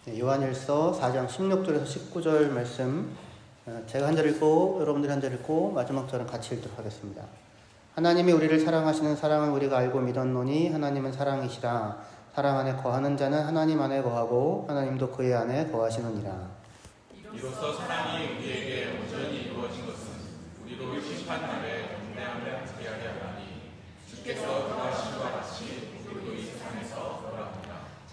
요한일서 4장 16절에서 19절 말씀, 제가 한 절 읽고 여러분들이 한 절 읽고 마지막 절은 같이 읽도록 하겠습니다. 하나님이 우리를 사랑하시는 사랑을 우리가 알고 믿었노니 하나님은 사랑이시라. 사랑 안에 거하는 자는 하나님 안에 거하고 하나님도 그의 안에 거하시느니라. 이로써 사랑이 우리에게 온전히 이루어진 것은 우리로 심판날에 경배함을 함께하게 하나니 주께서 돌아가심과 같이 우리도 이 세상에서 돌아갑니다.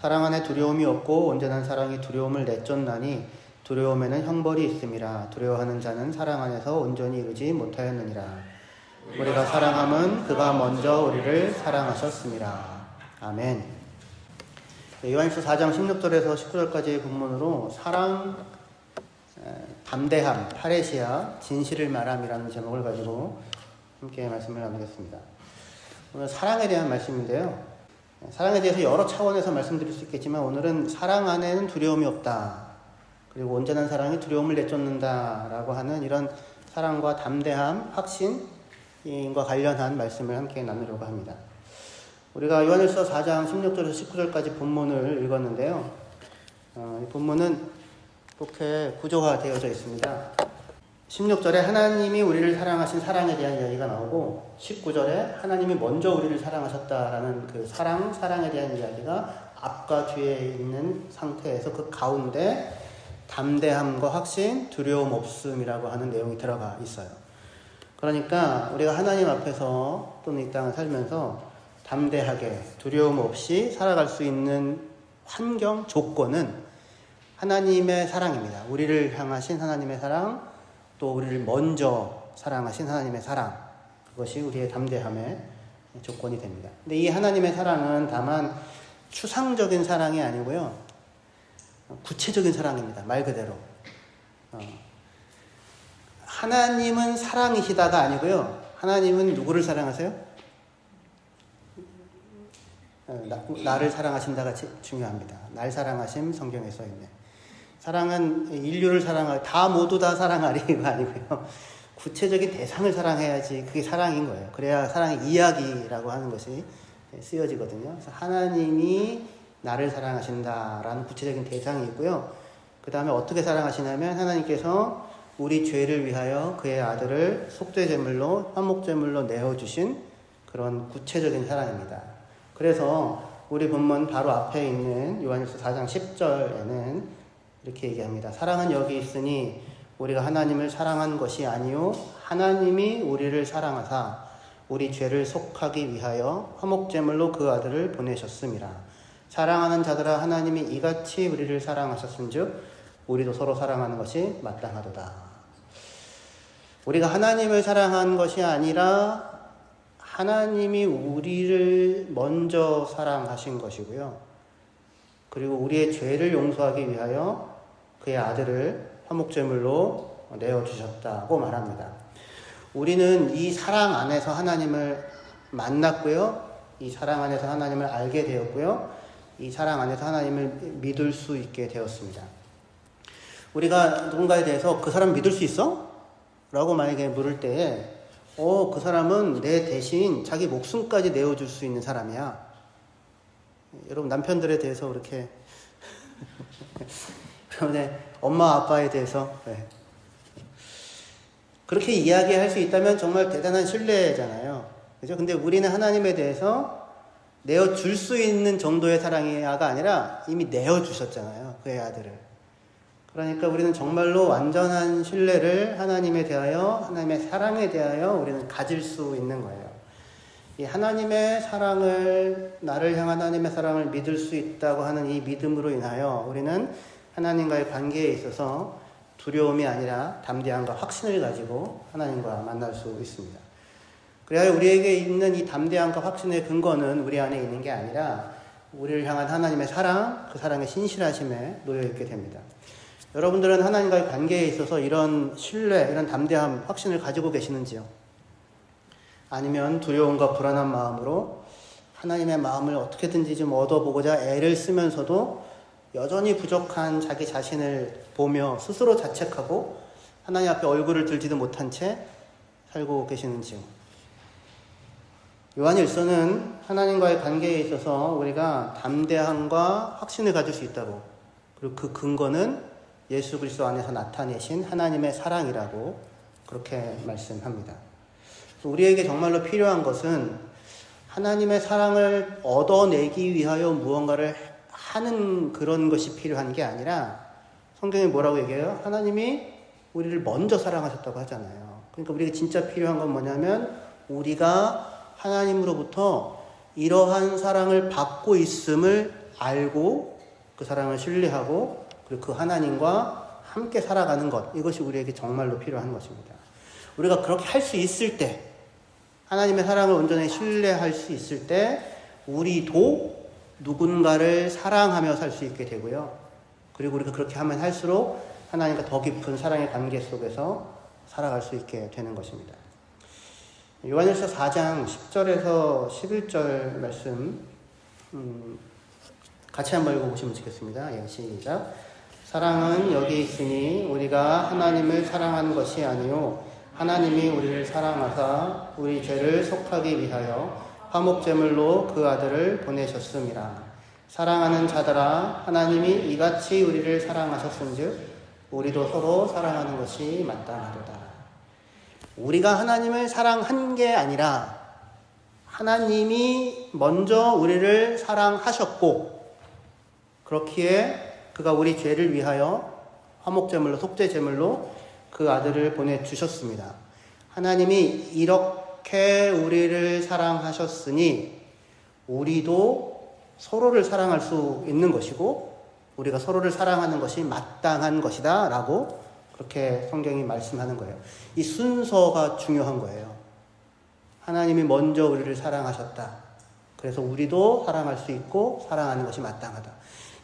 사랑 안에 두려움이 없고 온전한 사랑이 두려움을 내쫓나니 두려움에는 형벌이 있음이라. 두려워하는 자는 사랑 안에서 온전히 이루지 못하였느니라. 우리가 사랑함은 그가 먼저 우리를 사랑하셨습니다. 아멘. 요한일서 4장 16절에서 19절까지의 본문으로 사랑, 담대함, 파레시아, 진실을 말함이라는 제목을 가지고 함께 말씀을 나누겠습니다. 오늘 사랑에 대한 말씀인데요. 사랑에 대해서 여러 차원에서 말씀드릴 수 있겠지만 오늘은 사랑 안에는 두려움이 없다. 그리고 온전한 사랑이 두려움을 내쫓는다라고 하는 이런 사랑과 담대함, 확신과 관련한 말씀을 함께 나누려고 합니다. 우리가 요한일서 4장 16절에서 19절까지 본문을 읽었는데요. 이 본문은 이렇게 구조화되어져 있습니다. 16절에 하나님이 우리를 사랑하신 사랑에 대한 이야기가 나오고 19절에 하나님이 먼저 우리를 사랑하셨다라는 그 사랑에 대한 이야기가 앞과 뒤에 있는 상태에서 그 가운데 담대함과 확신, 두려움 없음이라고 하는 내용이 들어가 있어요. 그러니까 우리가 하나님 앞에서 또는 이 땅을 살면서 담대하게 두려움 없이 살아갈 수 있는 환경, 조건은 하나님의 사랑입니다. 우리를 향하신 하나님의 사랑, 또 우리를 먼저 사랑하신 하나님의 사랑, 그것이 우리의 담대함의 조건이 됩니다. 근데 이 하나님의 사랑은 다만 추상적인 사랑이 아니고요, 구체적인 사랑입니다. 말 그대로. 하나님은 사랑이시다가 아니고요, 하나님은 누구를 사랑하세요? 나를 사랑하신다가 중요합니다. 날 사랑하심, 성경에 써 있네. 사랑은 인류를 사랑하고 모두 다 사랑하리가 아니고요, 구체적인 대상을 사랑해야지 그게 사랑인 거예요. 그래야 사랑의 이야기라고 하는 것이 쓰여지거든요. 그래서 하나님이 나를 사랑하신다라는 구체적인 대상이 있고요. 그 다음에 어떻게 사랑하시냐면 하나님께서 우리 죄를 위하여 그의 아들을 속죄제물로, 화목제물로 내어주신 그런 구체적인 사랑입니다. 그래서 우리 본문 바로 앞에 있는 요한일서 4장 10절에는 이렇게 얘기합니다. 사랑은 여기 있으니 우리가 하나님을 사랑한 것이 아니요 하나님이 우리를 사랑하사 우리 죄를 속하기 위하여 화목제물로 그 아들을 보내셨음이라. 사랑하는 자들아, 하나님이 이같이 우리를 사랑하셨은즉 우리도 서로 사랑하는 것이 마땅하도다. 우리가 하나님을 사랑한 것이 아니라 하나님이 우리를 먼저 사랑하신 것이고요. 그리고 우리의 죄를 용서하기 위하여 그의 아들을 화목제물로 내어주셨다고 말합니다. 우리는 이 사랑 안에서 하나님을 만났고요. 이 사랑 안에서 하나님을 알게 되었고요. 이 사랑 안에서 하나님을 믿을 수 있게 되었습니다. 우리가 누군가에 대해서 그 사람 믿을 수 있어? 라고 만약에 물을 때에 그 사람은 내 대신 자기 목숨까지 내어줄 수 있는 사람이야. 여러분 남편들에 대해서 그렇게 그런데 엄마 아빠에 대해서 그렇게 이야기할 수 있다면 정말 대단한 신뢰잖아요. 그죠? 근데 우리는 하나님에 대해서 내어줄 수 있는 정도의 사랑이가 아니라 이미 내어주셨잖아요. 그의 아들을. 그러니까 우리는 정말로 완전한 신뢰를 하나님에 대하여, 하나님의 사랑에 대하여 우리는 가질 수 있는 거예요. 이 하나님의 사랑을, 나를 향한 하나님의 사랑을 믿을 수 있다고 하는 이 믿음으로 인하여 우리는 하나님과의 관계에 있어서 두려움이 아니라 담대함과 확신을 가지고 하나님과 만날 수 있습니다. 그래야 우리에게 있는 이 담대함과 확신의 근거는 우리 안에 있는 게 아니라 우리를 향한 하나님의 사랑, 그 사랑의 신실하심에 놓여있게 됩니다. 여러분들은 하나님과의 관계에 있어서 이런 신뢰, 이런 담대함, 확신을 가지고 계시는지요? 아니면 두려움과 불안한 마음으로 하나님의 마음을 어떻게든지 좀 얻어보고자 애를 쓰면서도 여전히 부족한 자기 자신을 보며 스스로 자책하고 하나님 앞에 얼굴을 들지도 못한 채 살고 계시는지요? 요한일서는 하나님과의 관계에 있어서 우리가 담대함과 확신을 가질 수 있다고, 그리고 그 근거는 예수 그리스도 안에서 나타내신 하나님의 사랑이라고 그렇게 말씀합니다. 우리에게 정말로 필요한 것은 하나님의 사랑을 얻어내기 위하여 무언가를 하는 그런 것이 필요한 게 아니라 성경이 뭐라고 얘기해요? 하나님이 우리를 먼저 사랑하셨다고 하잖아요. 그러니까 우리가 진짜 필요한 건 뭐냐면 우리가 하나님으로부터 이러한 사랑을 받고 있음을 알고 그 사랑을 신뢰하고 그리고 그 하나님과 함께 살아가는 것, 이것이 우리에게 정말로 필요한 것입니다. 우리가 그렇게 할 수 있을 때, 하나님의 사랑을 온전히 신뢰할 수 있을 때 우리도 누군가를 사랑하며 살 수 있게 되고요. 그리고 우리가 그렇게 하면 할수록 하나님과 더 깊은 사랑의 관계 속에서 살아갈 수 있게 되는 것입니다. 요한일서 4장 10절에서 11절 말씀 같이 한번 읽어보시면 좋겠습니다. 예, 시작. 사랑은 여기 있으니 우리가 하나님을 사랑한 것이 아니요 하나님이 우리를 사랑하사 우리 죄를 속하기 위하여 화목제물로 그 아들을 보내셨음이라. 사랑하는 자들아, 하나님이 이같이 우리를 사랑하셨은즉 우리도 서로 사랑하는 것이 마땅하도다. 우리가 하나님을 사랑한 게 아니라 하나님이 먼저 우리를 사랑하셨고 그렇기에 그가 우리 죄를 위하여 화목제물로 속죄제물로 그 아들을 보내주셨습니다. 하나님이 이렇게 우리를 사랑하셨으니 우리도 서로를 사랑할 수 있는 것이고 우리가 서로를 사랑하는 것이 마땅한 것이다 라고 그렇게 성경이 말씀하는 거예요. 이 순서가 중요한 거예요. 하나님이 먼저 우리를 사랑하셨다. 그래서 우리도 사랑할 수 있고 사랑하는 것이 마땅하다.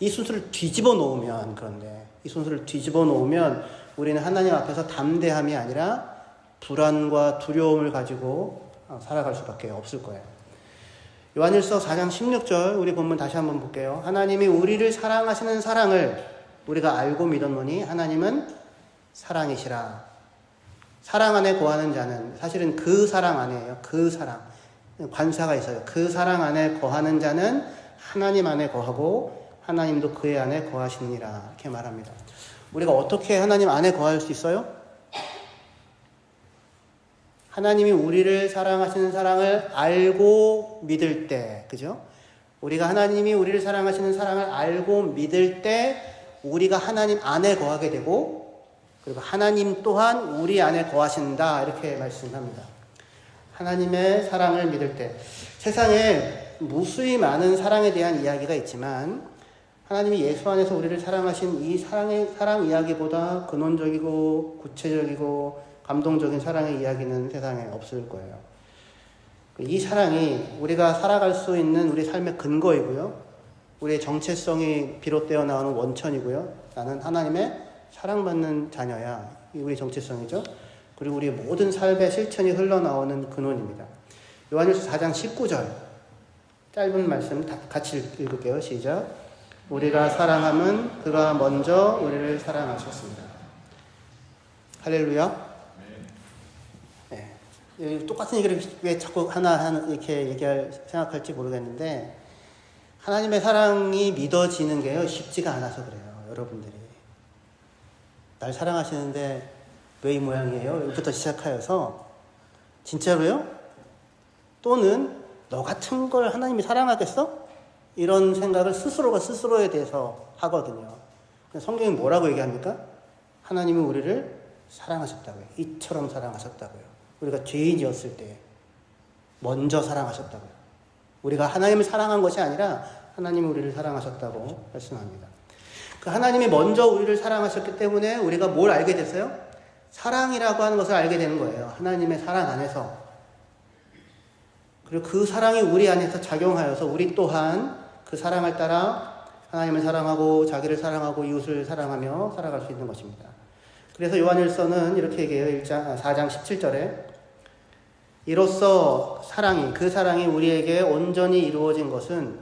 이 순서를 뒤집어 놓으면, 그런데 이 순서를 뒤집어 놓으면 우리는 하나님 앞에서 담대함이 아니라 불안과 두려움을 가지고 살아갈 수밖에 없을 거예요. 요한일서 4장 16절 우리 본문 다시 한번 볼게요. 하나님이 우리를 사랑하시는 사랑을 우리가 알고 믿었노니 하나님은 사랑이시라. 사랑 안에 거하는 자는, 사실은 그 사랑 안에요. 그 사랑. 관사가 있어요. 그 사랑 안에 거하는 자는 하나님 안에 거하고 하나님도 그의 안에 거하시니라. 이렇게 말합니다. 우리가 어떻게 하나님 안에 거할 수 있어요? 하나님이 우리를 사랑하시는 사랑을 알고 믿을 때, 그죠? 우리가 하나님이 우리를 사랑하시는 사랑을 알고 믿을 때 우리가 하나님 안에 거하게 되고 그리고 하나님 또한 우리 안에 거하신다. 이렇게 말씀합니다. 하나님의 사랑을 믿을 때. 세상에 무수히 많은 사랑에 대한 이야기가 있지만 하나님이 예수 안에서 우리를 사랑하신 이 사랑 이야기보다 근원적이고 구체적이고 감동적인 사랑의 이야기는 세상에 없을 거예요. 이 사랑이 우리가 살아갈 수 있는 우리 삶의 근거이고요. 우리의 정체성이 비롯되어 나오는 원천이고요. 나는 하나님의 사랑받는 자녀야. 이게 우리의 정체성이죠. 그리고 우리의 모든 삶의 실천이 흘러나오는 근원입니다. 요한일서 4장 19절 짧은 말씀 같이 읽을게요. 시작. 우리가 사랑함은 그가 먼저 우리를 사랑하셨습니다. 할렐루야. 네. 똑같은 얘기를 왜 자꾸 하나 이렇게 생각할지 모르겠는데 하나님의 사랑이 믿어지는 게요 쉽지가 않아서 그래요. 여러분들이 날 사랑하시는데 왜 이 모양이에요? 여기부터 시작하여서 진짜로요? 또는 너 같은 걸 하나님이 사랑하겠어? 이런 생각을 스스로가 스스로에 대해서 하거든요. 성경이 뭐라고 얘기합니까? 하나님이 우리를 사랑하셨다고요. 이처럼 사랑하셨다고요. 우리가 죄인이었을 때 먼저 사랑하셨다고요. 우리가 하나님을 사랑한 것이 아니라 하나님이 우리를 사랑하셨다고 말씀합니다. 그 하나님이 먼저 우리를 사랑하셨기 때문에 우리가 뭘 알게 됐어요? 사랑이라고 하는 것을 알게 되는 거예요. 하나님의 사랑 안에서. 그리고 그 사랑이 우리 안에서 작용하여서 우리 또한 그 사랑을 따라 하나님을 사랑하고 자기를 사랑하고 이웃을 사랑하며 살아갈 수 있는 것입니다. 그래서 요한일서는 이렇게 얘기해요. 4장 17절에 이로써 그 사랑이 우리에게 온전히 이루어진 것은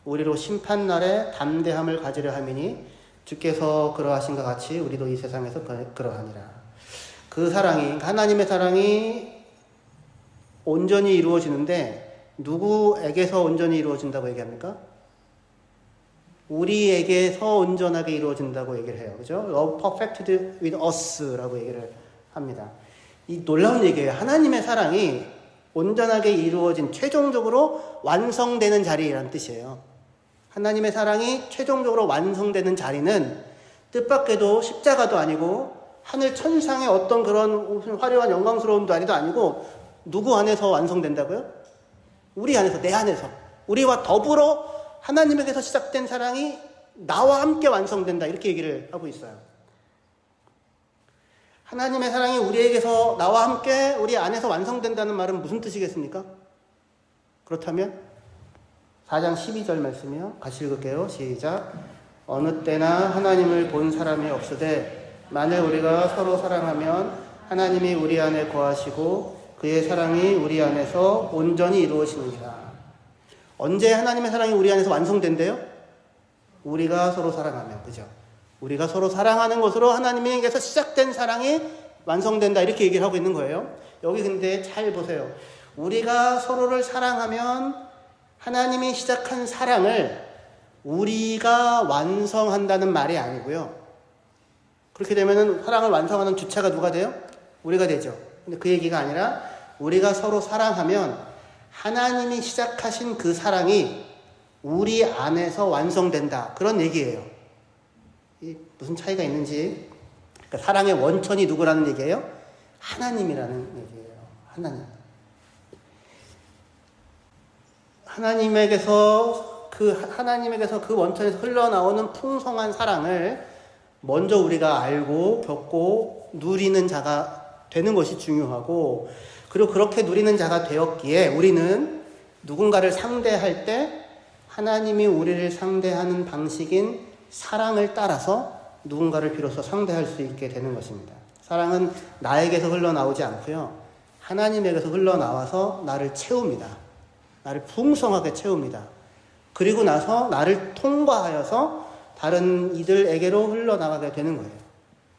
우리로 심판날에 담대함을 가지려 함이니 주께서 그러하신 것 같이 우리도 이 세상에서 그러하니라. 그 사랑이, 하나님의 사랑이 온전히 이루어지는데 누구에게서 온전히 이루어진다고 얘기합니까? 우리에게서 온전하게 이루어진다고 얘기를 해요. 그죠? Love perfected with us라고 얘기를 합니다. 이 놀라운 얘기예요. 하나님의 사랑이 온전하게 이루어진, 최종적으로 완성되는 자리라는 뜻이에요. 하나님의 사랑이 최종적으로 완성되는 자리는 뜻밖에도 십자가도 아니고 하늘 천상의 어떤 그런 화려한 영광스러운 자리도 아니고 누구 안에서 완성된다고요? 우리 안에서, 내 안에서. 우리와 더불어 하나님에게서 시작된 사랑이 나와 함께 완성된다. 이렇게 얘기를 하고 있어요. 하나님의 사랑이 우리에게서, 나와 함께 우리 안에서 완성된다는 말은 무슨 뜻이겠습니까? 그렇다면 4장 12절 말씀이요. 같이 읽을게요. 시작. 어느 때나 하나님을 본 사람이 없으되 만일 우리가 서로 사랑하면 하나님이 우리 안에 거하시고 그의 사랑이 우리 안에서 온전히 이루어지느니라. 언제 하나님의 사랑이 우리 안에서 완성된대요? 우리가 서로 사랑하면. 그죠? 우리가 서로 사랑하는 것으로 하나님에게서 시작된 사랑이 완성된다. 이렇게 얘기를 하고 있는 거예요. 여기 근데 잘 보세요. 우리가 서로를 사랑하면 하나님이 시작한 사랑을 우리가 완성한다는 말이 아니고요. 그렇게 되면은 사랑을 완성하는 주체가 누가 돼요? 우리가 되죠. 근데 그 얘기가 아니라 우리가 서로 사랑하면 하나님이 시작하신 그 사랑이 우리 안에서 완성된다. 그런 얘기예요. 무슨 차이가 있는지. 그러니까 사랑의 원천이 누구라는 얘기예요? 하나님이라는 얘기예요. 하나님. 하나님에게서 그 원천에서 흘러나오는 풍성한 사랑을 먼저 우리가 알고 겪고 누리는 자가 되는 것이 중요하고, 그리고 그렇게 누리는 자가 되었기에 우리는 누군가를 상대할 때 하나님이 우리를 상대하는 방식인 사랑을 따라서 누군가를 비로소 상대할 수 있게 되는 것입니다. 사랑은 나에게서 흘러나오지 않고요. 하나님에게서 흘러나와서 나를 채웁니다. 나를 풍성하게 채웁니다. 그리고 나서 나를 통과하여서 다른 이들에게로 흘러나가게 되는 거예요.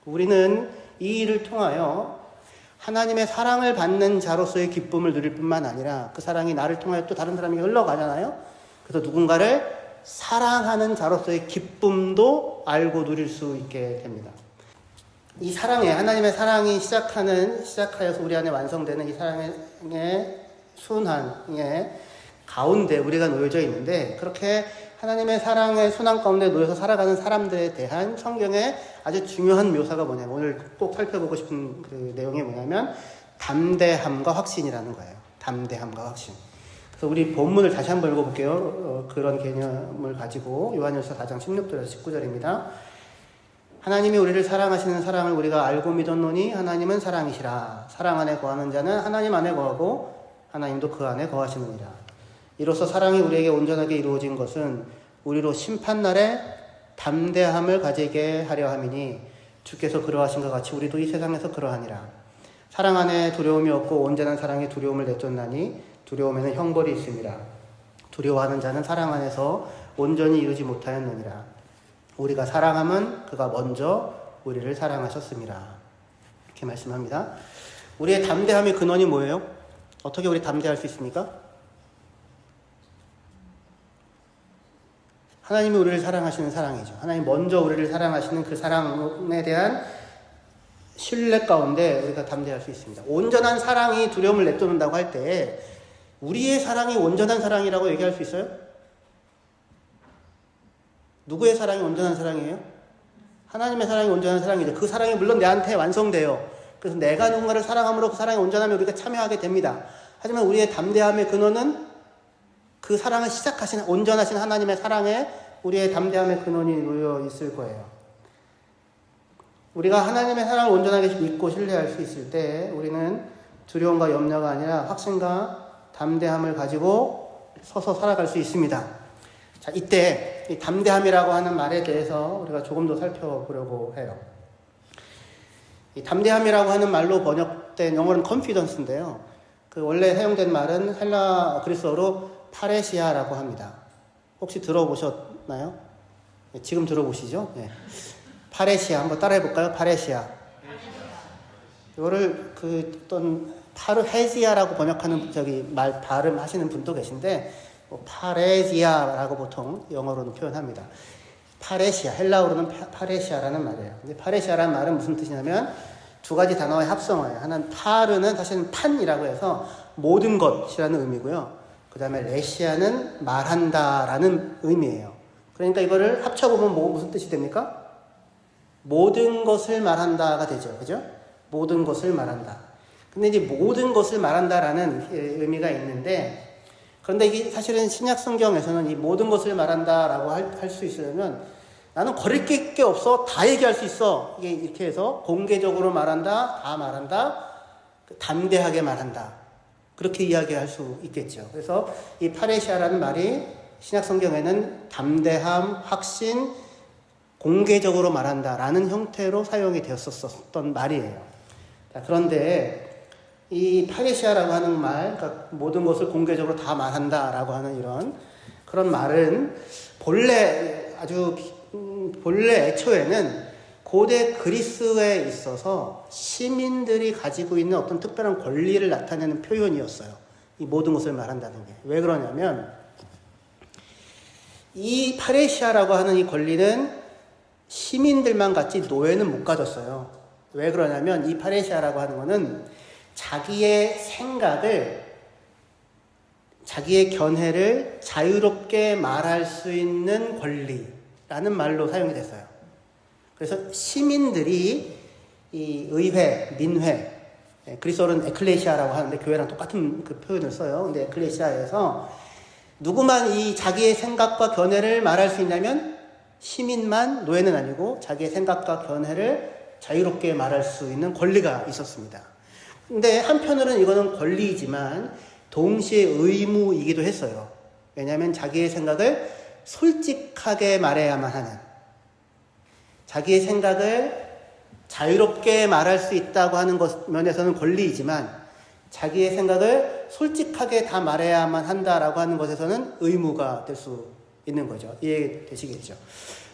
우리는 이 일을 통하여 하나님의 사랑을 받는 자로서의 기쁨을 누릴 뿐만 아니라 그 사랑이 나를 통하여 또 다른 사람에게 흘러가잖아요. 그래서 누군가를 사랑하는 자로서의 기쁨도 알고 누릴 수 있게 됩니다. 이 사랑에, 하나님의 사랑이 시작하여서 우리 안에 완성되는 이 사랑의 순환의 가운데 우리가 놓여져 있는데, 그렇게 하나님의 사랑의 순환 가운데 놓여서 살아가는 사람들에 대한 성경의 아주 중요한 묘사가 뭐냐면, 오늘 꼭 살펴보고 싶은 그 내용이 뭐냐면 담대함과 확신이라는 거예요. 담대함과 확신. 그래서 우리 본문을 다시 한번 읽어볼게요. 그런 개념을 가지고 요한일서 4장 16절에서 19절입니다. 하나님이 우리를 사랑하시는 사랑을 우리가 알고 믿었노니 하나님은 사랑이시라. 사랑 안에 거하는 자는 하나님 안에 거하고 하나님도 그 안에 거하시느니라. 이로써 사랑이 우리에게 온전하게 이루어진 것은 우리로 심판날에 담대함을 가지게 하려 함이니 주께서 그러하신 것 같이 우리도 이 세상에서 그러하니라. 사랑 안에 두려움이 없고 온전한 사랑에 두려움을 내쫓나니 두려움에는 형벌이 있습니다. 두려워하는 자는 사랑 안에서 온전히 이루지 못하였느니라. 우리가 사랑하면 그가 먼저 우리를 사랑하셨습니다. 이렇게 말씀합니다. 우리의 담대함의 근원이 뭐예요? 어떻게 우리 담대할 수 있습니까? 하나님이 우리를 사랑하시는 사랑이죠. 하나님 먼저 우리를 사랑하시는 그 사랑에 대한 신뢰 가운데 우리가 담대할 수 있습니다. 온전한 사랑이 두려움을 내쫓는다고 할 때 우리의 사랑이 온전한 사랑이라고 얘기할 수 있어요? 누구의 사랑이 온전한 사랑이에요? 하나님의 사랑이 온전한 사랑이죠. 그 사랑이 물론 내한테 완성돼요. 그래서 내가 누군가를 사랑함으로 그 사랑이 온전하면 우리가 참여하게 됩니다. 하지만 우리의 담대함의 근원은 그 사랑을 시작하신 온전하신 하나님의 사랑에 우리의 담대함의 근원이 놓여 있을 거예요. 우리가 하나님의 사랑을 온전하게 믿고 신뢰할 수 있을 때 우리는 두려움과 염려가 아니라 확신과 담대함을 가지고 서서 살아갈 수 있습니다. 자, 이때 이 담대함이라고 하는 말에 대해서 우리가 조금 더 살펴보려고 해요. 이 담대함이라고 하는 말로 번역된 영어로는 confidence인데요. 그 원래 사용된 말은 헬라 그리스어로 파레시아라고 합니다. 혹시 들어보셨나요? 네, 지금 들어보시죠? 네. 파레시아 한번 따라해볼까요? 파레시아. 이거를 어떤 파르헤시아라고 번역하는 발음하시는 분도 계신데 파레시아라고 보통 영어로는 표현합니다. 파레시아, 헬라어로는 파레시아라는 말이에요. 근데 파레시아라는 말은 무슨 뜻이냐면 두 가지 단어의 합성어예요. 하나는 파르는 사실은 판이라고 해서 모든 것이라는 의미고요. 그 다음에 레시아는 말한다라는 의미예요. 그러니까 이거를 합쳐보면 무슨 뜻이 됩니까? 모든 것을 말한다가 되죠. 그죠? 모든 것을 말한다. 근데 이제 모든 것을 말한다라는 의미가 있는데, 그런데 이게 사실은 신약 성경에서는 이 모든 것을 말한다라고 할 수 있으려면 나는 거릴 게 없어. 다 얘기할 수 있어. 이게 이렇게 해서 공개적으로 말한다, 다 말한다, 담대하게 말한다. 그렇게 이야기할 수 있겠죠. 그래서 이 파레시아라는 말이 신약 성경에는 담대함, 확신, 공개적으로 말한다라는 형태로 사용이 되었었던 말이에요. 자, 그런데 이 파레시아라고 하는 말, 그러니까 모든 것을 공개적으로 다 말한다라고 하는 이런 그런 말은 본래 애초에는 고대 그리스에 있어서 시민들이 가지고 있는 어떤 특별한 권리를 나타내는 표현이었어요. 이 모든 것을 말한다는 게. 왜 그러냐면 이 파레시아라고 하는 이 권리는 시민들만 갖지 노예는 못 가졌어요. 왜 그러냐면 이 파레시아라고 하는 거는 자기의 생각을, 자기의 견해를 자유롭게 말할 수 있는 권리라는 말로 사용이 됐어요. 그래서 시민들이 이 의회, 민회, 그리스어로는 에클레시아라고 하는데 교회랑 똑같은 그 표현을 써요. 근데 에클레시아에서 누구만 이 자기의 생각과 견해를 말할 수 있냐면 시민만, 노예는 아니고 자기의 생각과 견해를 자유롭게 말할 수 있는 권리가 있었습니다. 근데 한편으로는 이거는 권리이지만 동시에 의무이기도 했어요. 왜냐하면 자기의 생각을 솔직하게 말해야만 하는, 자기의 생각을 자유롭게 말할 수 있다고 하는 면에서는 권리이지만 자기의 생각을 솔직하게 다 말해야만 한다라고 하는 것에서는 의무가 될 수 있는 거죠. 이해되시겠죠?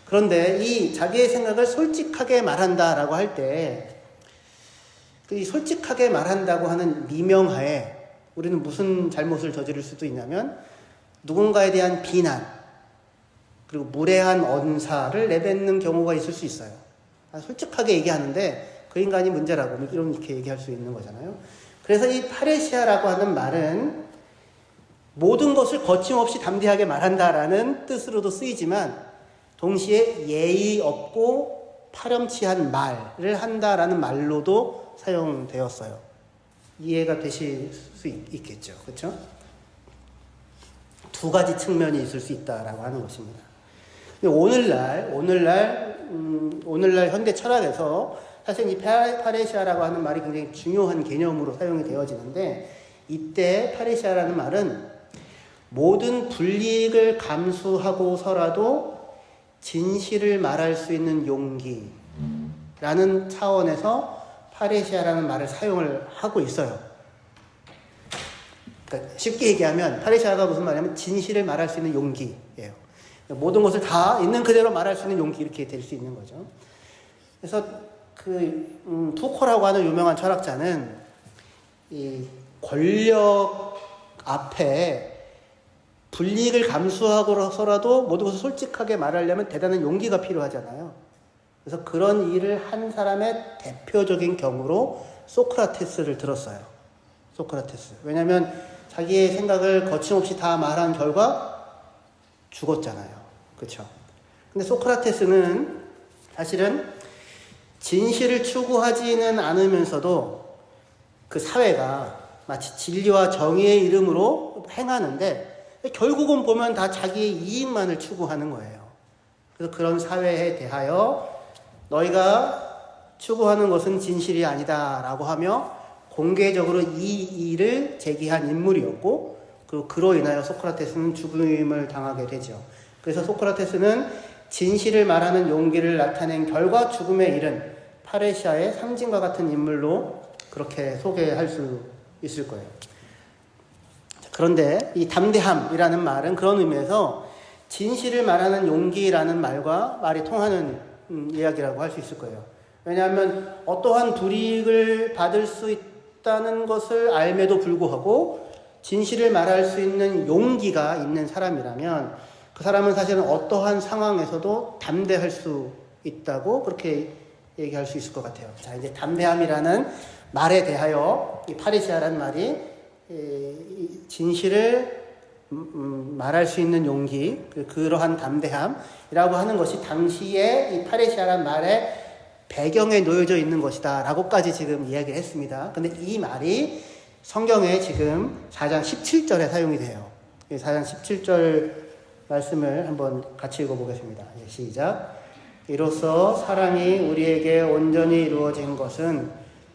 그런데 이 자기의 생각을 솔직하게 말한다라고 할 때 이 솔직하게 말한다고 하는 미명하에 우리는 무슨 잘못을 저지를 수도 있냐면 누군가에 대한 비난 그리고 무례한 언사를 내뱉는 경우가 있을 수 있어요. 솔직하게 얘기하는데 그 인간이 문제라고 이렇게 얘기할 수 있는 거잖아요. 그래서 이 파레시아라고 하는 말은 모든 것을 거침없이 담대하게 말한다라는 뜻으로도 쓰이지만 동시에 예의 없고 파렴치한 말을 한다라는 말로도 사용되었어요. 이해가 되실 수 있겠죠. 그렇죠? 두 가지 측면이 있을 수 있다라고 하는 것입니다. 근데 오늘날 현대 철학에서 사실 이 파레시아라고 하는 말이 굉장히 중요한 개념으로 사용이 되어지는데 이때 파레시아라는 말은 모든 불이익을 감수하고서라도 진실을 말할 수 있는 용기라는 차원에서 파레시아라는 말을 사용을 하고 있어요. 그러니까 쉽게 얘기하면 파레시아가 무슨 말이냐면 진실을 말할 수 있는 용기예요. 모든 것을 다 있는 그대로 말할 수 있는 용기, 이렇게 될 수 있는 거죠. 그래서 투코라고 하는 유명한 철학자는 이 권력 앞에 불이익을 감수하고서라도 모든 것을 솔직하게 말하려면 대단한 용기가 필요하잖아요. 그래서 그런 일을 한 사람의 대표적인 경우로 소크라테스를 들었어요. 소크라테스. 왜냐하면 자기의 생각을 거침없이 다 말한 결과 죽었잖아요. 그렇죠? 근데 소크라테스는 사실은 진실을 추구하지는 않으면서도 그 사회가 마치 진리와 정의의 이름으로 행하는데 결국은 보면 다 자기의 이익만을 추구하는 거예요. 그래서 그런 사회에 대하여 너희가 추구하는 것은 진실이 아니다라고 하며 공개적으로 이 일을 제기한 인물이었고 그로 인하여 소크라테스는 죽음을 당하게 되죠. 그래서 소크라테스는 진실을 말하는 용기를 나타낸 결과 죽음에 이른 파레시아의 상징과 같은 인물로 그렇게 소개할 수 있을 거예요. 그런데 이 담대함이라는 말은 그런 의미에서 진실을 말하는 용기라는 말과 말이 통하는 이야기라고 할 수 있을 거예요. 왜냐하면 어떠한 불이익을 받을 수 있다는 것을 알매도 불구하고 진실을 말할 수 있는 용기가 있는 사람이라면 그 사람은 사실은 어떠한 상황에서도 담대할 수 있다고 그렇게 얘기할 수 있을 것 같아요. 자, 이제 담대함이라는 말에 대하여 이 파리시아라는 말이 진실을 말할 수 있는 용기, 그러한 담대함이라고 하는 것이 당시에 이 파리시아라는 말의 배경에 놓여져 있는 것이다 라고까지 지금 이야기를 했습니다. 근데 이 말이 성경에 지금 4장 17절에 사용이 돼요. 4장 17절 말씀을 한번 같이 읽어보겠습니다. 시작. 이로써 사랑이 우리에게 온전히 이루어진 것은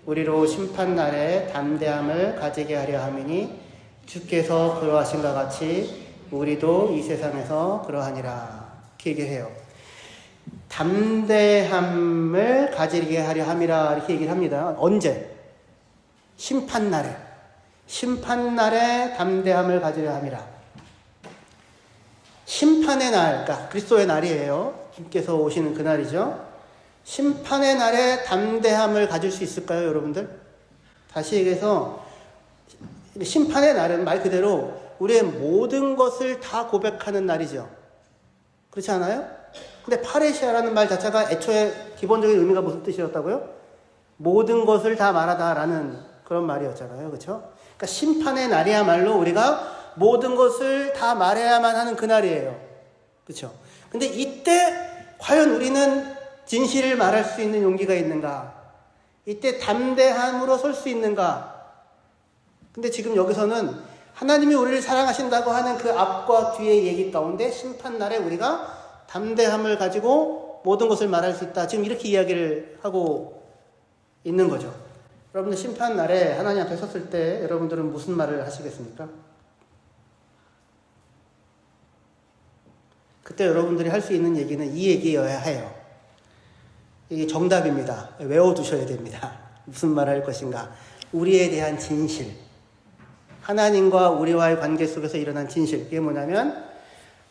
우리로 심판날에 담대함을 가지게 하려 함이니 주께서 그러하신과 같이 우리도 이 세상에서 그러하니라. 이렇게 얘기해요. 담대함을 가지게 하려 함이라 이렇게 얘기를 합니다. 언제? 심판날에. 심판날에 담대함을 가지려 함이라. 심판의 날, 그러니까 그리스도의 날이에요. 주께서 오시는 그날이죠. 심판의 날에 담대함을 가질 수 있을까요, 여러분들? 다시 얘기해서 심판의 날은 말 그대로 우리의 모든 것을 다 고백하는 날이죠. 그렇지 않아요? 근데 파레시아라는 말 자체가 애초에 기본적인 의미가 무슨 뜻이었다고요? 모든 것을 다 말하다라는 그런 말이었잖아요. 그렇죠? 그러니까 심판의 날이야말로 우리가 모든 것을 다 말해야만 하는 그날이에요. 그렇죠? 근데 이때 과연 우리는 진실을 말할 수 있는 용기가 있는가? 이때 담대함으로 설 수 있는가? 근데 지금 여기서는 하나님이 우리를 사랑하신다고 하는 그 앞과 뒤의 얘기 가운데 심판날에 우리가 담대함을 가지고 모든 것을 말할 수 있다. 지금 이렇게 이야기를 하고 있는 거죠. 여러분들 심판날에 하나님 앞에 섰을 때 여러분들은 무슨 말을 하시겠습니까? 그때 여러분들이 할 수 있는 얘기는 이 얘기여야 해요. 이게 정답입니다. 외워두셔야 됩니다. 무슨 말을 할 것인가? 우리에 대한 진실. 하나님과 우리와의 관계 속에서 일어난 진실. 이게 뭐냐면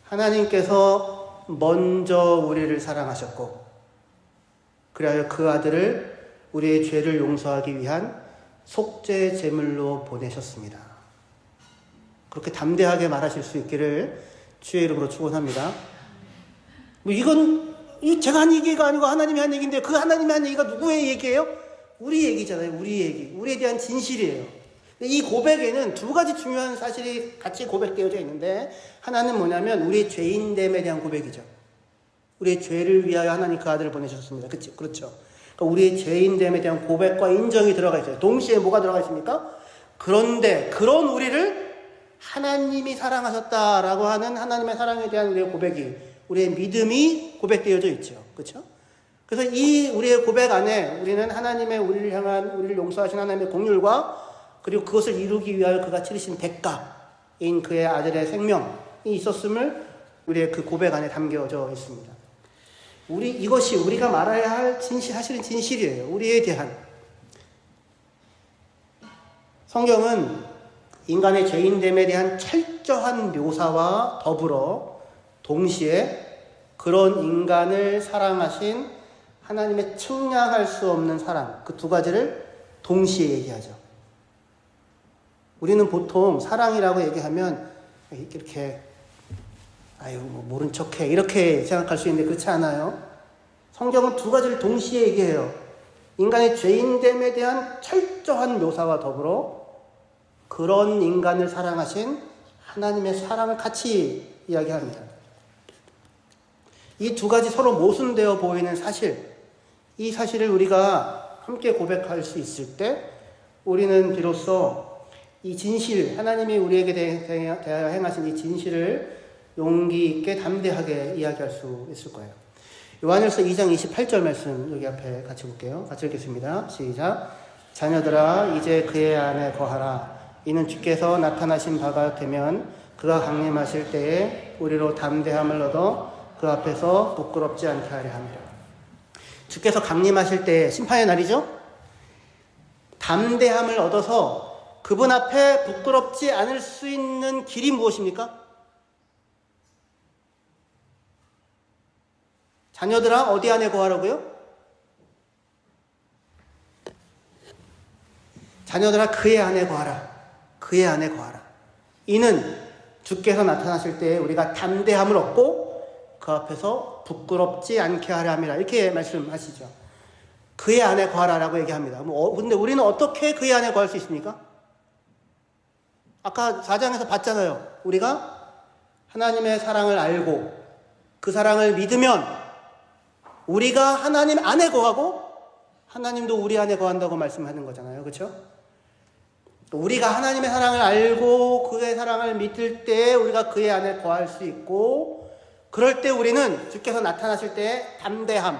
하나님께서 먼저 우리를 사랑하셨고 그리하여 그 아들을 우리의 죄를 용서하기 위한 속죄 제물로 보내셨습니다. 그렇게 담대하게 말하실 수 있기를 주의 이름으로 축원합니다. 이건 제가 한 얘기가 아니고 하나님이 한 얘기인데 그 하나님이 한 얘기가 누구의 얘기예요? 우리 얘기잖아요. 우리 얘기. 우리에 대한 진실이에요. 이 고백에는 두 가지 중요한 사실이 같이 고백되어져 있는데 하나는 뭐냐면 우리의 죄인됨에 대한 고백이죠. 우리의 죄를 위하여 하나님 그 아들을 보내셨습니다. 그렇죠? 그러니까 우리의 죄인됨에 대한 고백과 인정이 들어가 있어요. 동시에 뭐가 들어가 있습니까? 그런데 그런 우리를 하나님이 사랑하셨다라고 하는 하나님의 사랑에 대한 우리의 고백이, 우리의 믿음이 고백되어져 있죠. 그렇죠? 그래서 이 우리의 고백 안에 우리는 하나님의 우리를 향한, 우리를 용서하신 하나님의 공율과 그리고 그것을 이루기 위하여 그가 치르신 대가인 그의 아들의 생명이 있었음을 우리의 그 고백 안에 담겨져 있습니다. 이것이 우리가 말해야 할 진실, 사실은 진실이에요. 우리에 대한. 성경은 인간의 죄인됨에 대한 철저한 묘사와 더불어 동시에 그런 인간을 사랑하신 하나님의 측량할 수 없는 사랑, 그 두 가지를 동시에 얘기하죠. 우리는 보통 사랑이라고 얘기하면 이렇게 모른 척해 이렇게 생각할 수 있는데 그렇지 않아요. 성경은 두 가지를 동시에 얘기해요. 인간의 죄인됨에 대한 철저한 묘사와 더불어 그런 인간을 사랑하신 하나님의 사랑을 같이 이야기합니다. 이 두 가지 서로 모순되어 보이는 사실, 이 사실을 우리가 함께 고백할 수 있을 때 우리는 비로소 이 진실, 하나님이 우리에게 대하여 행하신 이 진실을 용기 있게 담대하게 이야기할 수 있을 거예요. 요한일서 2장 28절 말씀 여기 앞에 같이 볼게요. 같이 읽겠습니다. 시작. 자녀들아 이제 그의 안에 거하라. 이는 주께서 나타나신 바가 되면 그가 강림하실 때에 우리로 담대함을 얻어 그 앞에서 부끄럽지 않게 하려 합니다. 주께서 강림하실 때 심판의 날이죠. 담대함을 얻어서 그분 앞에 부끄럽지 않을 수 있는 길이 무엇입니까? 자녀들아 어디 안에 거하라고요? 자녀들아 그의 안에 거하라. 그의 안에 거하라. 이는 주께서 나타나실 때에 우리가 담대함을 얻고 그 앞에서 부끄럽지 않게 하려 함이라. 이렇게 말씀하시죠. 그의 안에 거하라라고 얘기합니다. 근데 우리는 어떻게 그의 안에 거할 수 있습니까? 아까 4장에서 봤잖아요. 우리가 하나님의 사랑을 알고 그 사랑을 믿으면 우리가 하나님 안에 거하고 하나님도 우리 안에 거한다고 말씀하는 거잖아요. 그렇죠? 우리가 하나님의 사랑을 알고 그의 사랑을 믿을 때 우리가 그의 안에 거할 수 있고, 그럴 때 우리는 주께서 나타나실 때 담대함,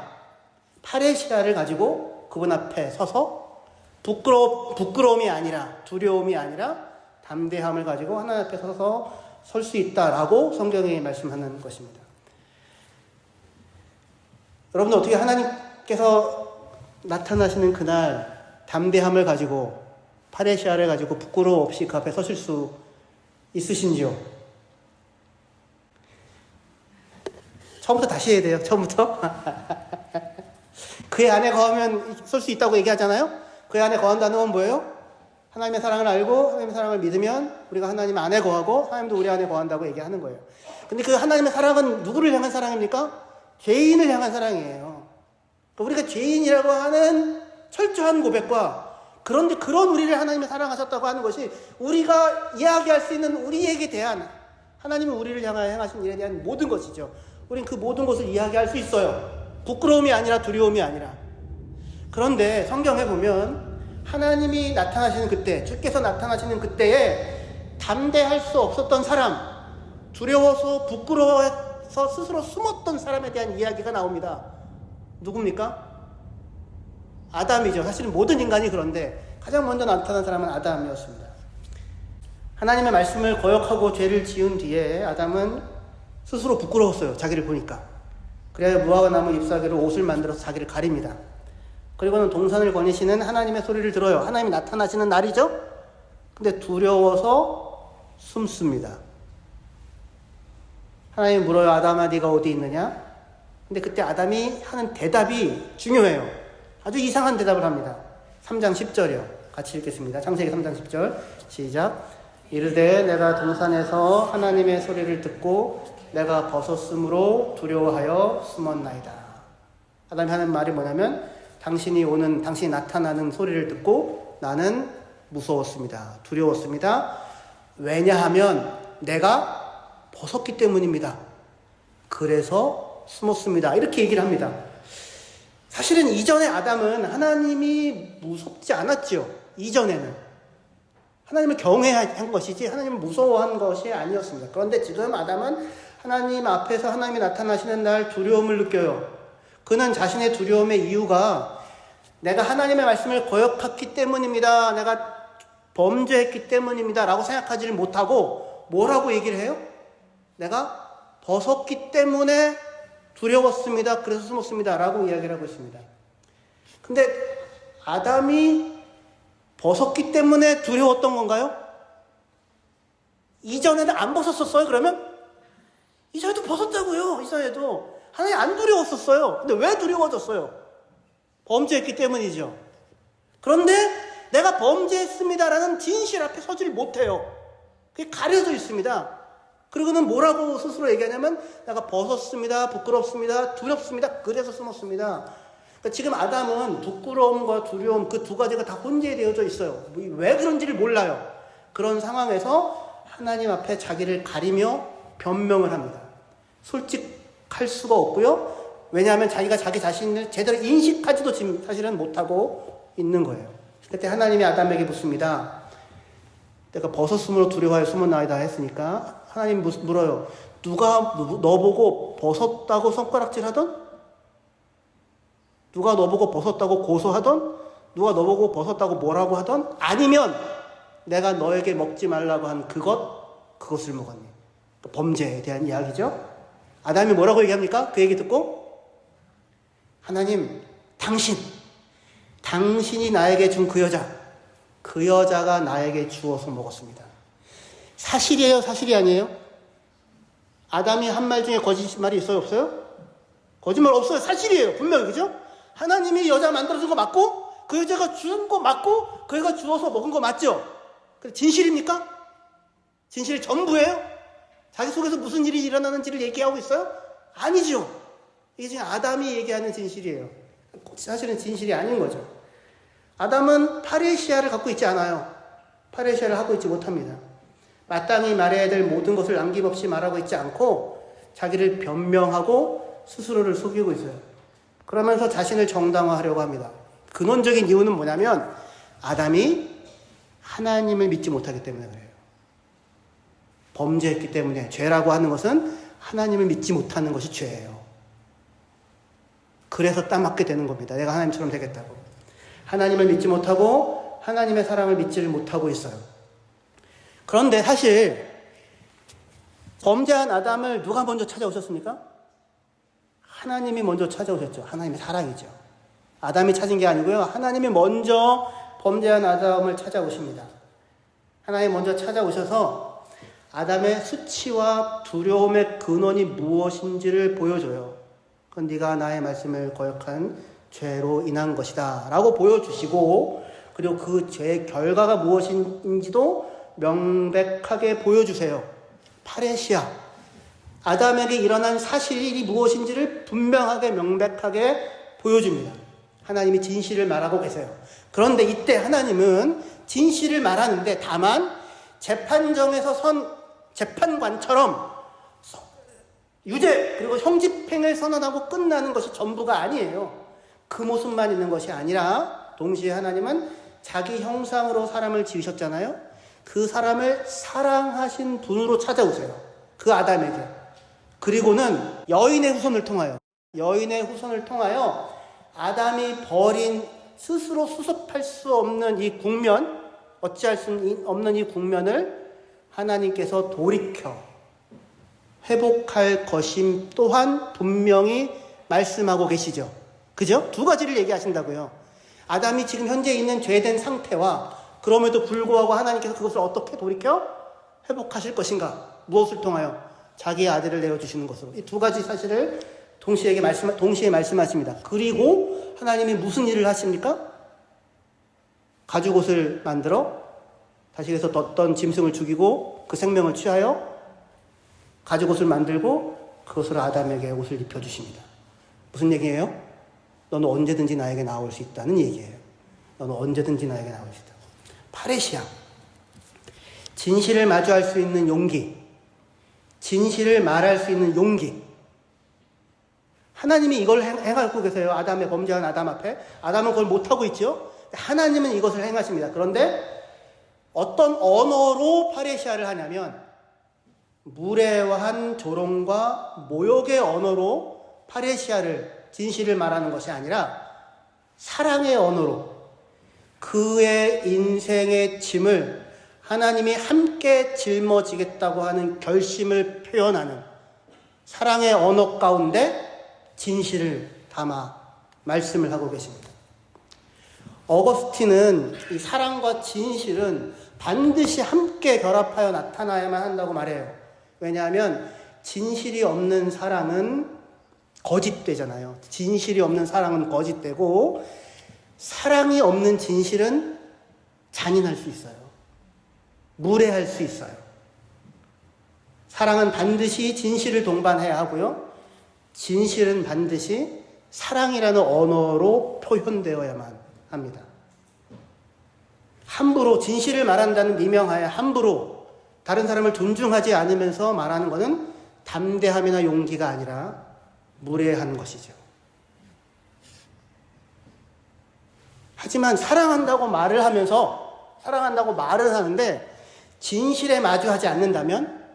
파레시아를 가지고 그분 앞에 서서 부끄러움이 아니라, 두려움이 아니라 담대함을 가지고 하나님 앞에 서서 설 수 있다라고 성경이 말씀하는 것입니다. 여러분, 어떻게 하나님께서 나타나시는 그날 담대함을 가지고, 파레시아를 가지고 부끄러움 없이 그 앞에 서실 수 있으신지요? 처음부터 다시 해야 돼요. 처음부터. 그의 안에 거하면 설 수 있다고 얘기하잖아요. 그의 안에 거한다는 건 뭐예요? 하나님의 사랑을 알고 하나님의 사랑을 믿으면 우리가 하나님 안에 거하고 하나님도 우리 안에 거한다고 얘기하는 거예요. 근데 그 하나님의 사랑은 누구를 향한 사랑입니까? 죄인을 향한 사랑이에요. 우리가 죄인이라고 하는 철저한 고백과, 그런데 그런 우리를 하나님이 사랑하셨다고 하는 것이 우리가 이야기할 수 있는 우리에게 대한, 하나님은 우리를 향하여 행하신 일에 대한 모든 것이죠. 우린 그 모든 것을 이야기할 수 있어요. 부끄러움이 아니라 두려움이 아니라. 그런데 성경에 보면 하나님이 나타나시는 그때, 주께서 나타나시는 그때에 담대할 수 없었던 사람, 두려워서 부끄러워서 스스로 숨었던 사람에 대한 이야기가 나옵니다. 누굽니까? 아담이죠. 사실은 모든 인간이 그런데 가장 먼저 나타난 사람은 아담이었습니다. 하나님의 말씀을 거역하고 죄를 지은 뒤에 아담은 스스로 부끄러웠어요. 자기를 보니까. 그래야 무화과나무 잎사귀로 옷을 만들어서 자기를 가립니다. 그리고는 동산을 거니시는 하나님의 소리를 들어요. 하나님이 나타나시는 날이죠. 근데 두려워서 숨습니다. 하나님이 물어요. 아담아, 네가 어디 있느냐? 근데 그때 아담이 하는 대답이 중요해요. 아주 이상한 대답을 합니다. 3장 10절이요. 같이 읽겠습니다. 창세기 3장 10절. 시작. 이르되 내가 동산에서 하나님의 소리를 듣고 내가 벗었으므로 두려워하여 숨었나이다. 아담이 하는 말이 뭐냐면, 당신이 나타나는 소리를 듣고 나는 무서웠습니다. 두려웠습니다. 왜냐하면 내가 벗었기 때문입니다. 그래서 숨었습니다. 이렇게 얘기를 합니다. 사실은 이전에 아담은 하나님이 무섭지 않았죠. 이전에는 하나님을 경외한 것이지 하나님을 무서워한 것이 아니었습니다. 그런데 지금 아담은 하나님 앞에서 하나님이 나타나시는 날 두려움을 느껴요. 그는 자신의 두려움의 이유가 내가 하나님의 말씀을 거역했기 때문입니다. 내가 범죄했기 때문입니다. 라고 생각하지를 못하고 뭐라고 얘기를 해요? 내가 벗었기 때문에 두려웠습니다. 그래서 숨었습니다. 라고 이야기를 하고 있습니다. 근데 아담이 벗었기 때문에 두려웠던 건가요? 이전에는 안 벗었었어요, 그러면? 이전에도 벗었다고요, 이전에도. 하나님 안 두려웠었어요. 근데 왜 두려워졌어요? 범죄했기 때문이죠. 그런데 내가 범죄했습니다라는 진실 앞에 서질 못해요. 그게 가려져 있습니다. 그리고는 뭐라고 스스로 얘기하냐면, 내가 벗었습니다, 부끄럽습니다, 두렵습니다, 그래서 숨었습니다. 그러니까 지금 아담은 부끄러움과 두려움, 그 두 가지가 다 혼재되어져 있어요. 왜 그런지를 몰라요. 그런 상황에서 하나님 앞에 자기를 가리며 변명을 합니다. 솔직할 수가 없고요. 왜냐하면 자기가 자기 자신을 제대로 인식하지도 지금 사실은 못하고 있는 거예요. 그때 하나님이 아담에게 묻습니다. 내가 벗었으므로 두려워하여 숨었나이다 했으니까 하나님 물어요. 누가 너보고 벗었다고 손가락질하던? 누가 너보고 벗었다고 고소하던? 누가 너보고 벗었다고 뭐라고 하던? 아니면 내가 너에게 먹지 말라고 한 그것을 먹었니? 범죄에 대한 이야기죠. 아담이 뭐라고 얘기합니까? 그 얘기 듣고 하나님, 당신이 나에게 준 그 여자가 나에게 주어서 먹었습니다. 사실이에요? 사실이 아니에요? 아담이 한 말 중에 거짓말이 있어요? 없어요? 거짓말 없어요. 사실이에요. 분명히. 그죠? 하나님이 여자 만들어준 거 맞고, 그 여자가 준 거 맞고, 그 여자가 주어서 먹은 거 맞죠? 진실입니까? 진실이 전부예요? 자기 속에서 무슨 일이 일어나는지를 얘기하고 있어요? 아니죠. 이게 지금 아담이 얘기하는 진실이에요. 사실은 진실이 아닌 거죠. 아담은 파레시아를 갖고 있지 않아요. 파레시아를 하고 있지 못합니다. 마땅히 말해야 될 모든 것을 남김없이 말하고 있지 않고 자기를 변명하고 스스로를 속이고 있어요. 그러면서 자신을 정당화하려고 합니다. 근원적인 이유는 뭐냐면 아담이 하나님을 믿지 못하기 때문에 그래요. 범죄했기 때문에. 죄라고 하는 것은 하나님을 믿지 못하는 것이 죄예요. 그래서 따맞게 되는 겁니다. 내가 하나님처럼 되겠다고. 하나님을 믿지 못하고 하나님의 사랑을 믿지를 못하고 있어요. 그런데 사실 범죄한 아담을 누가 먼저 찾아오셨습니까? 하나님이 먼저 찾아오셨죠. 하나님의 사랑이죠. 아담이 찾은 게 아니고요. 하나님이 먼저 범죄한 아담을 찾아오십니다. 하나님이 먼저 찾아오셔서 아담의 수치와 두려움의 근원이 무엇인지를 보여줘요. 그건 네가 나의 말씀을 거역한 죄로 인한 것이다 라고 보여주시고, 그리고 그 죄의 결과가 무엇인지도 명백하게 보여주세요. 파레시아, 아담에게 일어난 사실이 무엇인지를 분명하게 명백하게 보여줍니다. 하나님이 진실을 말하고 계세요. 그런데 이때 하나님은 진실을 말하는데 다만 재판정에서 선 재판관처럼 유죄 그리고 형집행을 선언하고 끝나는 것이 전부가 아니에요. 그 모습만 있는 것이 아니라 동시에 하나님은 자기 형상으로 사람을 지으셨잖아요. 그 사람을 사랑하신 분으로 찾아오세요. 그 아담에게. 그리고는 여인의 후손을 통하여 아담이 벌인 스스로 수습할 수 없는 이 국면, 어찌할 수 없는 이 국면을 하나님께서 돌이켜 회복할 것임 또한 분명히 말씀하고 계시죠. 그죠? 두 가지를 얘기하신다고요. 아담이 지금 현재 있는 죄된 상태와 그럼에도 불구하고 하나님께서 그것을 어떻게 돌이켜 회복하실 것인가. 무엇을 통하여? 자기의 아들을 내어주시는 것으로. 이 두 가지 사실을 동시에 말씀하십니다. 그리고 하나님이 무슨 일을 하십니까? 가죽옷을 만들어 다시에서 뒀던 짐승을 죽이고 그 생명을 취하여 가죽옷을 만들고 그것으로 아담에게 옷을 입혀주십니다. 무슨 얘기예요? 너는 언제든지 나에게 나올 수 있다는 얘기예요. 너는 언제든지 나에게 나올 수 있다. 파레시아, 진실을 마주할 수 있는 용기, 진실을 말할 수 있는 용기. 하나님이 이걸 행하고 계세요. 아담의 범죄한 아담 앞에. 아담은 그걸 못하고 있죠. 하나님은 이것을 행하십니다. 그런데 어떤 언어로 파레시아를 하냐면 무례한 조롱과 모욕의 언어로 파레시아를, 진실을 말하는 것이 아니라 사랑의 언어로 그의 인생의 짐을 하나님이 함께 짊어지겠다고 하는 결심을 표현하는 사랑의 언어 가운데 진실을 담아 말씀을 하고 계십니다. 어거스틴은 이 사랑과 진실은 반드시 함께 결합하여 나타나야만 한다고 말해요. 왜냐하면 진실이 없는 사랑은 거짓되잖아요. 진실이 없는 사랑은 거짓되고 사랑이 없는 진실은 잔인할 수 있어요. 무례할 수 있어요. 사랑은 반드시 진실을 동반해야 하고요. 진실은 반드시 사랑이라는 언어로 표현되어야만 합니다. 함부로 진실을 말한다는 미명하에 함부로 다른 사람을 존중하지 않으면서 말하는 것은 담대함이나 용기가 아니라 무례한 것이죠. 하지만 사랑한다고 말을 하는데 진실에 마주하지 않는다면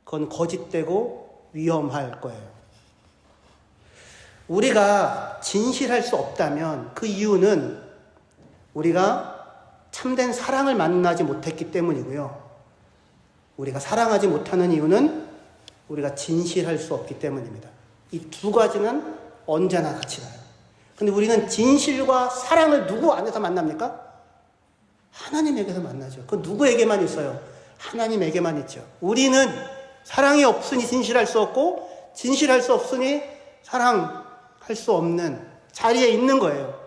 그건 거짓되고 위험할 거예요. 우리가 진실할 수 없다면 그 이유는 우리가 참된 사랑을 만나지 못했기 때문이고요. 우리가 사랑하지 못하는 이유는 우리가 진실할 수 없기 때문입니다. 이 두 가지는 언제나 같이 가요. 근데 우리는 진실과 사랑을 누구 안에서 만납니까? 하나님에게서 만나죠. 그건 누구에게만 있어요? 하나님에게만 있죠. 우리는 사랑이 없으니 진실할 수 없고 진실할 수 없으니 사랑할 수 없는 자리에 있는 거예요.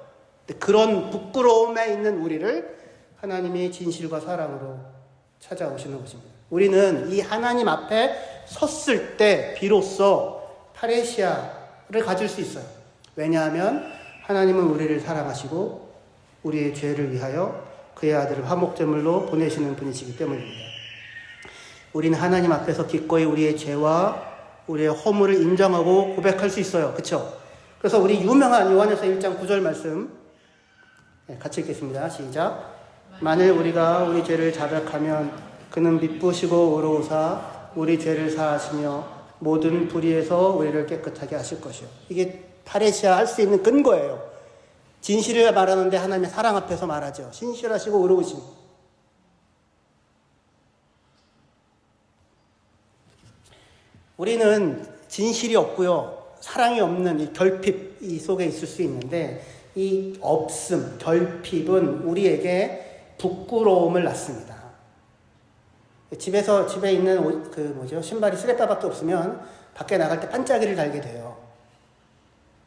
근데 그런 부끄러움에 있는 우리를 하나님이 진실과 사랑으로 찾아오시는 것입니다. 우리는 이 하나님 앞에 섰을 때 비로소 파레시아를 가질 수 있어요. 왜냐하면 하나님은 우리를 사랑하시고 우리의 죄를 위하여 그의 아들을 화목제물로 보내시는 분이시기 때문입니다. 우리는 하나님 앞에서 기꺼이 우리의 죄와 우리의 허물을 인정하고 고백할 수 있어요. 그렇죠? 그래서 우리 유명한 요한일서 1장 9절 말씀 같이 읽겠습니다. 시작. 만일 우리가 우리 죄를 자백하면 그는 미쁘시고 의로우사 우리 죄를 사하시며 모든 불의에서 우리를 깨끗하게 하실 것이요. 이게 파레시아 할 수 있는 근거예요. 진실을 말하는데 하나님의 사랑 앞에서 말하죠. 신실하시고 의로우심. 우리는 진실이 없고요. 사랑이 없는 이 결핍 이 속에 있을 수 있는데 이 없음, 결핍은 우리에게 부끄러움을 낳습니다. 집에 있는 신발이 스레빠밖에 없으면 밖에 나갈 때 반짝이를 달게 돼요.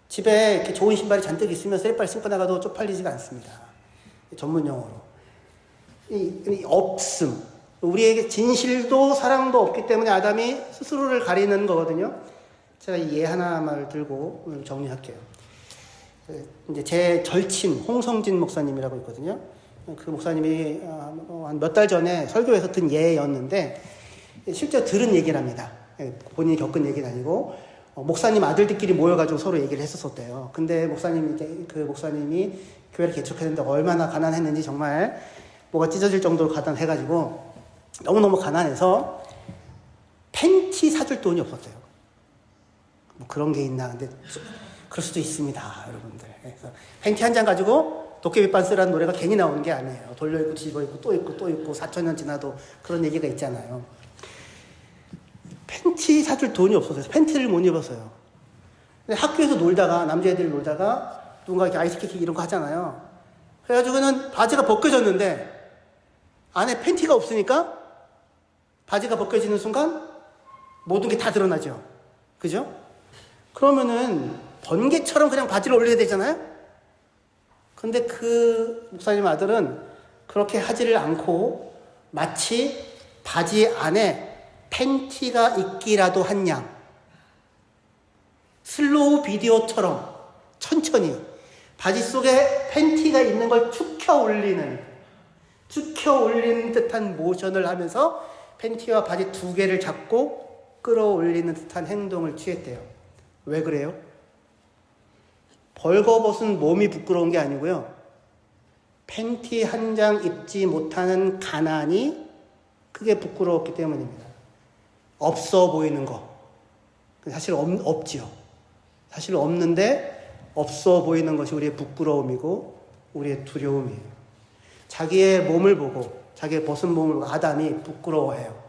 집에 이렇게 좋은 신발이 잔뜩 있으면 스레빠를 신고 나가도 쪽팔리지가 않습니다. 전문 용어로. 이 없음. 우리에게 진실도 사랑도 없기 때문에 아담이 스스로를 가리는 거거든요. 제가 이 예 하나만 들고 오늘 정리할게요. 이제 제 절친 홍성진 목사님이라고 있거든요. 그 목사님이 한 몇 달 전에 설교에서 든 예였는데 실제 들은 얘기를 합니다. 본인이 겪은 얘기는 아니고 목사님 아들들끼리 모여가지고 서로 얘기를 했었대요. 근데 그 목사님이 교회를 개척했는데 얼마나 가난했는지 정말 뭐가 찢어질 정도로 가난해가지고 너무너무 가난해서 팬티 사줄 돈이 없었어요. 뭐 그런 게 있나. 근데 그럴 수도 있습니다, 여러분들. 그래서 팬티 한 장 가지고 도깨비반 쓰라는 노래가 괜히 나오는 게 아니에요. 돌려입고 뒤집어입고 또 입고 또 입고 4,000년 지나도 그런 얘기가 있잖아요. 팬티 사줄 돈이 없어서 팬티를 못 입었어요. 근데 학교에서 놀다가 남자애들이 놀다가 누군가 이렇게 아이스케이크 이런 거 하잖아요. 그래가지고는 바지가 벗겨졌는데 안에 팬티가 없으니까 바지가 벗겨지는 순간 모든 게 다 드러나죠. 그죠? 그러면은 번개처럼 그냥 바지를 올려야 되잖아요. 근데 그 목사님 아들은 그렇게 하지를 않고 마치 바지 안에 팬티가 있기라도 한 양 슬로우 비디오처럼 천천히 바지 속에 팬티가 있는 걸 축혀 올리는 듯한 모션을 하면서 팬티와 바지 두 개를 잡고 끌어올리는 듯한 행동을 취했대요. 왜 그래요? 벌거벗은 몸이 부끄러운 게 아니고요. 팬티 한 장 입지 못하는 가난이 그게 부끄러웠기 때문입니다. 없어 보이는 거. 사실 없지요. 사실 없는데 없어 보이는 것이 우리의 부끄러움이고 우리의 두려움이에요. 자기의 몸을 보고 자기의 벗은 몸을 보고 아담이 부끄러워해요.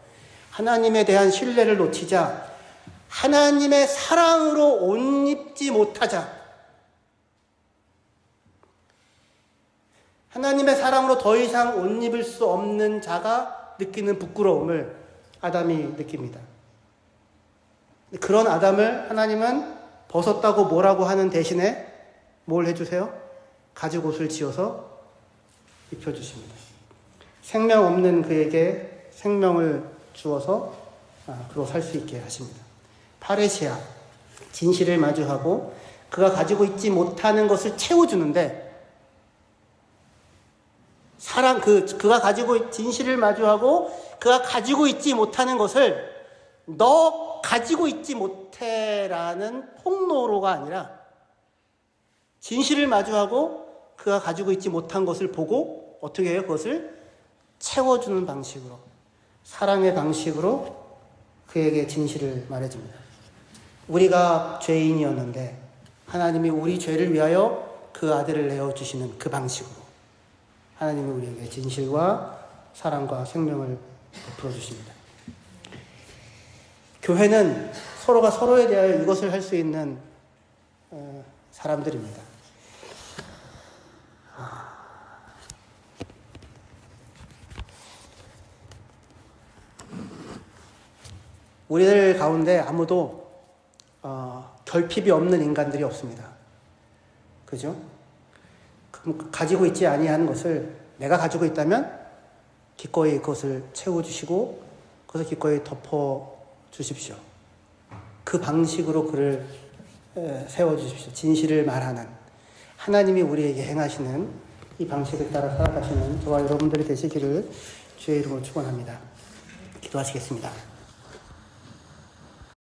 하나님에 대한 신뢰를 놓치자 하나님의 사랑으로 옷 입지 못하자 하나님의 사랑으로 더 이상 옷 입을 수 없는 자가 느끼는 부끄러움을 아담이 느낍니다. 그런 아담을 하나님은 벗었다고 뭐라고 하는 대신에 뭘 해주세요? 가죽옷을 지어서 입혀주십니다. 생명 없는 그에게 생명을 주어서 그로 살 수 있게 하십니다. 파레시아, 진실을 마주하고 그가 가지고 있지 못하는 것을 채워주는데 그가 가지고 진실을 마주하고 그가 가지고 있지 못하는 것을 너 가지고 있지 못해라는 폭로로가 아니라 진실을 마주하고 그가 가지고 있지 못한 것을 보고 어떻게 해요? 그것을 채워주는 방식으로 사랑의 방식으로 그에게 진실을 말해줍니다. 우리가 죄인이었는데 하나님이 우리 죄를 위하여 그 아들을 내어주시는 그 방식으로 하나님이 우리에게 진실과 사랑과 생명을 베풀어 주십니다. 교회는 서로가 서로에 대하여 이것을 할 수 있는 사람들입니다. 우리들 가운데 아무도 결핍이 없는 인간들이 없습니다. 그죠? 가지고 있지 아니한 것을 내가 가지고 있다면 기꺼이 그것을 채워주시고 그것을 기꺼이 덮어 주십시오. 그 방식으로 그를 세워주십시오. 진실을 말하는 하나님이 우리에게 행하시는 이 방식을 따라 살아가시는 저와 여러분들이 되시기를 주의 이름으로 축원합니다. 기도하시겠습니다.